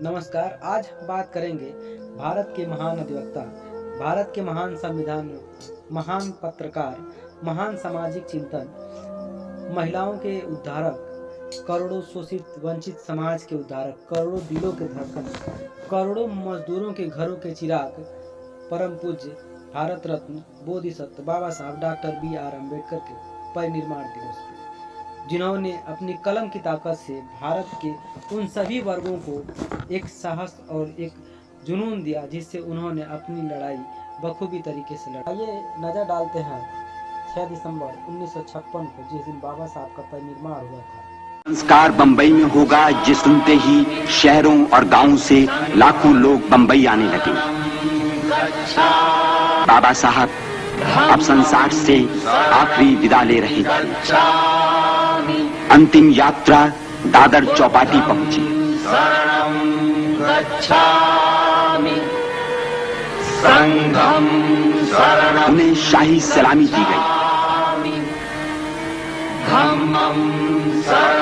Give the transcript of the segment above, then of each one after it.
नमस्कार। आज हम बात करेंगे भारत के महान अधिवक्ता, भारत के महान संविधान, महान पत्रकार, महान सामाजिक चिंतन, महिलाओं के उद्धारक, करोड़ों शोषित वंचित समाज के उद्धारक, करोड़ों दिलों के धड़कन, करोड़ों मजदूरों के घरों के चिराग, परम पूज्य भारत रत्न बोधिसत्व बाबा साहब डॉक्टर B.R. अम्बेडकर के परिनिर्वाण दिवस पे, जिन्होंने अपनी कलम की ताकत से भारत के उन सभी वर्गों को एक साहस और एक जुनून दिया जिससे उन्होंने अपनी लड़ाई बखूबी तरीके से लड़ा। ये नज़र डालते हैं 6 दिसंबर 1956 को, जिस दिन बाबा साहब का परिनिर्वाण हुआ था। संस्कार बंबई में होगा, जिस सुनते ही शहरों और गांवों से लाखों लोग बंबई आने लगे। बाबा साहब अब संसार से आखिरी विदा ले रहे थे। अंतिम यात्रा दादर चौपाटी पहुंची। उन्हें शाही सलामी दी गई।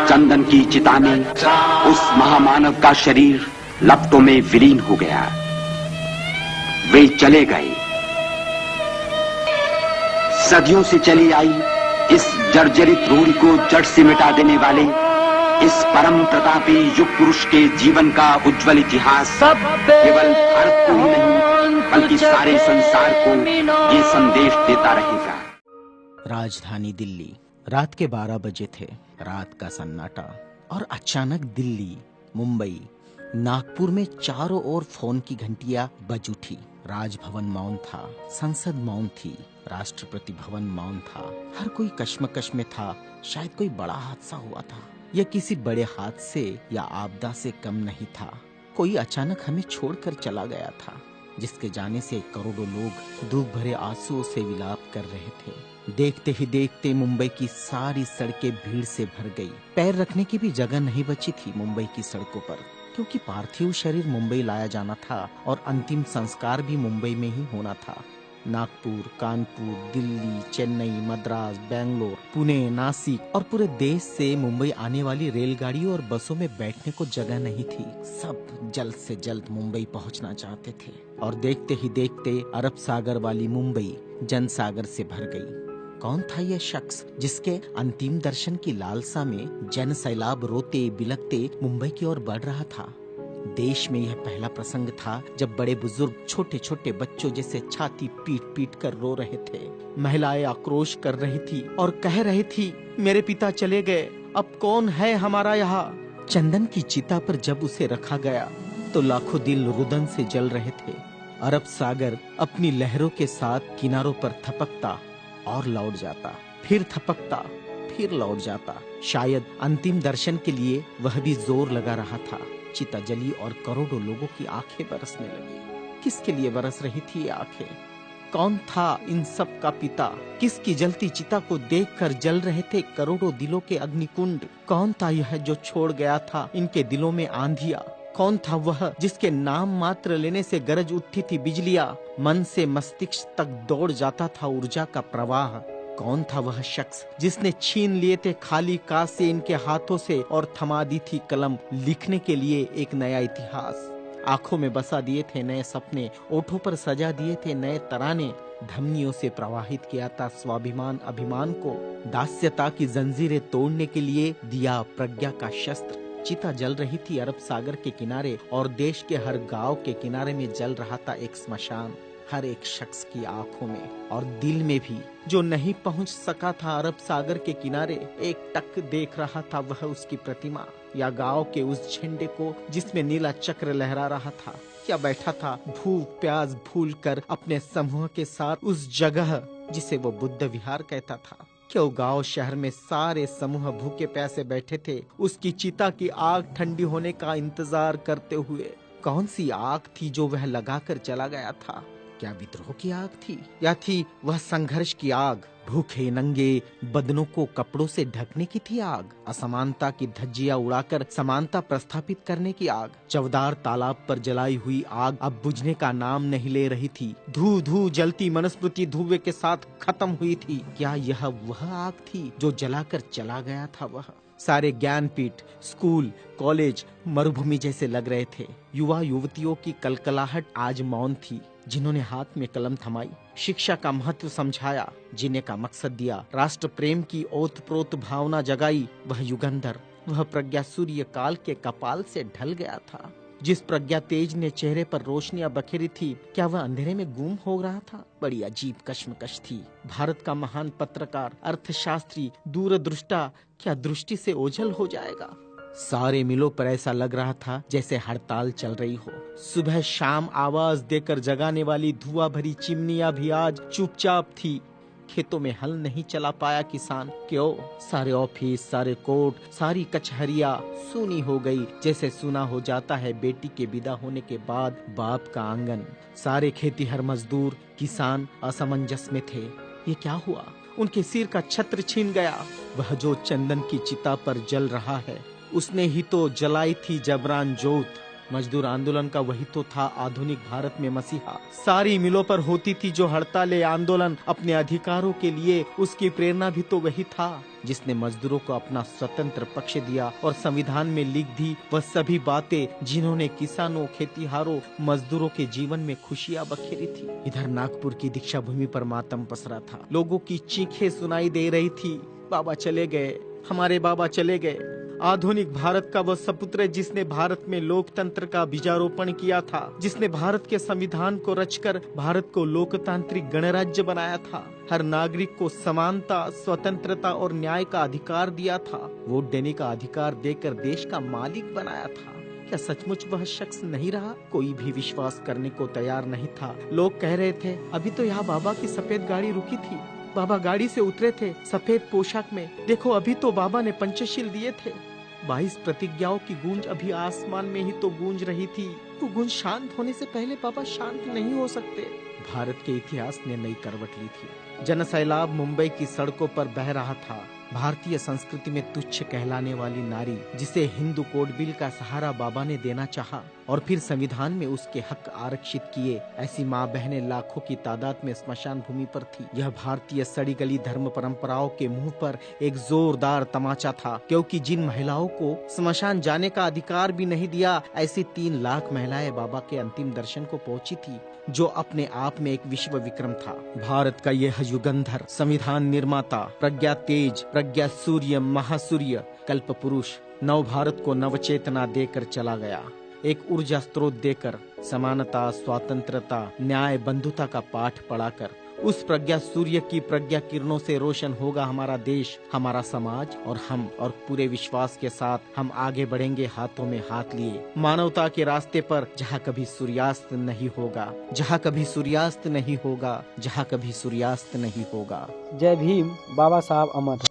चंदन की चिता में उस महामानव का शरीर लपटों में विलीन हो गया। वे चले गए। सदियों से चली आई इस जर्जरित रूढ़ि को जड़ से मिटा देने वाले इस परम प्रतापी युग पुरुष के जीवन का उज्जवल इतिहास केवल भारत को ही नहीं बल्कि सारे संसार को ये संदेश देता रहेगा। राजधानी दिल्ली, रात के 12 बजे थे। रात का सन्नाटा और अचानक दिल्ली, मुंबई, नागपुर में चारों ओर फोन की घंटियां बज उठी। राजभवन मौन था, संसद मौन थी, राष्ट्रपति भवन मौन था। हर कोई कश्मकश में था। शायद कोई बड़ा हादसा हुआ था। यह किसी बड़े हादसे या आपदा से कम नहीं था। कोई अचानक हमें छोड़कर चला गया था, जिसके जाने से करोड़ों लोग दुख भरे आंसुओं से विलाप कर रहे थे। देखते ही देखते मुंबई की सारी सड़कें भीड़ से भर गई। पैर रखने की भी जगह नहीं बची थी मुंबई की सड़कों पर, क्योंकि पार्थिव शरीर मुंबई लाया जाना था और अंतिम संस्कार भी मुंबई में ही होना था। नागपुर, कानपुर, दिल्ली, चेन्नई, मद्रास, बेंगलोर, पुणे, नासिक और पूरे देश से मुंबई आने वाली रेलगाड़ियों और बसों में बैठने को जगह नहीं थी। सब जल्द से जल्द मुंबई पहुंचना चाहते थे और देखते ही देखते अरब सागर वाली मुंबई जनसागर से भर गई। कौन था यह शख्स जिसके अंतिम दर्शन की लालसा में जन सैलाब रोते बिलखते मुंबई की ओर बढ़ रहा था? देश में यह पहला प्रसंग था जब बड़े बुजुर्ग छोटे छोटे बच्चों जैसे छाती पीट पीट कर रो रहे थे। महिलाएं आक्रोश कर रही थी और कह रही थी, मेरे पिता चले गए, अब कौन है हमारा यहाँ। चंदन की चिता पर जब उसे रखा गया तो लाखों दिल रुदन से जल रहे थे। अरब सागर अपनी लहरों के साथ किनारों पर थपकता और लौट जाता, फिर थपकता, फिर लौट जाता। शायद अंतिम दर्शन के लिए वह भी जोर लगा रहा था। चिता जली और करोड़ों लोगों की आंखें बरसने लगी। किसके लिए बरस रही थी ये आंखें? कौन था इन सब का पिता? किसकी जलती चिता को देखकर जल रहे थे करोड़ों दिलों के अग्निकुंड? कौन था यह जो छोड़ गया था इनके दिलों में आंधिया? कौन था वह जिसके नाम मात्र लेने से गरज उठती थी बिजलियां, मन से मस्तिष्क तक दौड़ जाता था ऊर्जा का प्रवाह? कौन था वह शख्स जिसने छीन लिए थे खाली काश से इनके हाथों से और थमा दी थी कलम लिखने के लिए एक नया इतिहास? आंखों में बसा दिए थे नए सपने, ओठों पर सजा दिए थे नए तराने, धमनियों से प्रवाहित किया था स्वाभिमान अभिमान को, दास्यता की जंजीरें तोड़ने के लिए दिया प्रज्ञा का शस्त्र। चिता जल रही थी अरब सागर के किनारे और देश के हर गांव के किनारे में जल रहा था एक स्मशान। हर एक शख्स की आंखों में और दिल में भी, जो नहीं पहुंच सका था अरब सागर के किनारे, एक टक देख रहा था वह उसकी प्रतिमा या गांव के उस झंडे को जिसमें नीला चक्र लहरा रहा था, या बैठा था भूख प्यास भूल कर अपने समूह के साथ उस जगह जिसे वो बुद्ध विहार कहता था। क्यों गांव शहर में सारे समूह भूखे प्यासे बैठे थे उसकी चिता की आग ठंडी होने का इंतजार करते हुए? कौन सी आग थी जो वह लगाकर चला गया था? क्या विद्रोह की आग थी या थी वह संघर्ष की आग? भूखे नंगे बदनों को कपड़ों से ढकने की थी आग? असमानता की धज्जियां उड़ाकर समानता प्रस्थापित करने की आग? चवदार तालाब पर जलाई हुई आग अब बुझने का नाम नहीं ले रही थी। धू धू जलती मनुस्मृति धुएं के साथ खत्म हुई थी। क्या यह वह आग थी जो जलाकर चला गया था वह? सारे ज्ञानपीठ, स्कूल, कॉलेज मरुभूमि जैसे लग रहे थे। युवा युवतियों की कलकलाहट आज मौन थी, जिन्होंने हाथ में कलम थमाई, शिक्षा का महत्व समझाया, जीने का मकसद दिया, राष्ट्र प्रेम की ओतप्रोत भावना जगाई। वह युगंधर, वह प्रज्ञा सूर्य काल के कपाल से ढल गया था। जिस प्रज्ञा तेज ने चेहरे पर रोशनियां बखेरी थी, क्या वह अंधेरे में गुम हो रहा था? बड़ी अजीब कश्मकश थी। भारत का महान पत्रकार, अर्थशास्त्री, दूरदृष्टा क्या दृष्टि से ओझल हो जाएगा? सारे मिलों पर ऐसा लग रहा था जैसे हड़ताल चल रही हो। सुबह शाम आवाज देकर जगाने वाली धुआं भरी चिमनियां भी आज चुपचाप थी। खेतों में हल नहीं चला पाया किसान। क्यों? सारे ऑफिस, सारे कोर्ट, सारी कचहरियां सूनी हो गई, जैसे सूना हो जाता है बेटी के विदा होने के बाद बाप का आंगन। सारे खेतीहर मजदूर, किसान असमंजस में थे। ये क्या हुआ? उनके सिर का छत्र छीन गया। वह जो चंदन की चिता पर जल रहा है, उसने ही तो जलाई थी जबरान जोत। मजदूर आंदोलन का वही तो था आधुनिक भारत में मसीहा। सारी मिलों पर होती थी जो हड़ताल आंदोलन अपने अधिकारों के लिए, उसकी प्रेरणा भी तो वही था जिसने मजदूरों को अपना स्वतंत्र पक्ष दिया और संविधान में लिख दी वह सभी बातें जिन्होंने किसानों, खेतीहारों, मजदूरों के जीवन में खुशियां बखेरी थी। इधर नागपुर की दीक्षा भूमि पर मातम पसरा था। लोगों की चीखें सुनाई दे रही थी, बाबा चले गए, हमारे बाबा चले गए। आधुनिक भारत का वह सपुत्र जिसने भारत में लोकतंत्र का बीजारोपण किया था, जिसने भारत के संविधान को रचकर भारत को लोकतांत्रिक गणराज्य बनाया था, हर नागरिक को समानता, स्वतंत्रता और न्याय का अधिकार दिया था, वोट देने का अधिकार देकर देश का मालिक बनाया था। क्या सचमुच वह शख्स नहीं रहा? कोई भी विश्वास करने को तैयार नहीं था। लोग कह रहे थे, अभी तो यहाँ बाबा की सफेद गाड़ी रुकी थी, बाबा गाड़ी से उतरे थे सफेद पोशाक में, देखो अभी तो बाबा ने पंचशील दिए थे। 22 प्रतिज्ञाओं की गूंज अभी आसमान में ही तो गूंज रही थी। वो गूंज शांत होने से पहले बाबा शांत नहीं हो सकते। भारत के इतिहास ने नई करवट ली थी। जनसैलाब मुंबई की सड़कों पर बह रहा था। भारतीय संस्कृति में तुच्छ कहलाने वाली नारी, जिसे हिंदू कोड बिल का सहारा बाबा ने देना चाहा और फिर संविधान में उसके हक आरक्षित किए, ऐसी माँ बहनें लाखों की तादाद में स्मशान भूमि पर थी। यह भारतीय सड़ी गली धर्म परंपराओं के मुंह पर एक जोरदार तमाचा था, क्योंकि जिन महिलाओं को स्मशान जाने का अधिकार भी नहीं दिया, ऐसी 3 लाख महिलाएं बाबा के अंतिम दर्शन को पहुंची थी, जो अपने आप में एक विश्व विक्रम था। भारत का यह युगंधर, संविधान निर्माता, प्रज्ञा तेज, प्रज्ञा सूर्य, महासूर्य, कल्प पुरुष नव भारत को नवचेतना देकर चला गया। एक ऊर्जा स्रोत देकर, समानता, स्वतंत्रता, न्याय, बंधुता का पाठ पढ़ाकर, उस प्रज्ञा सूर्य की प्रज्ञा किरणों से रोशन होगा हमारा देश, हमारा समाज और हम। और पूरे विश्वास के साथ हम आगे बढ़ेंगे हाथों में हाथ लिए, मानवता के रास्ते पर, जहाँ कभी सूर्यास्त नहीं होगा, जहाँ कभी सूर्यास्त नहीं होगा, जहाँ कभी सूर्यास्त नहीं होगा। जय भीम, बाबा साहब अमर।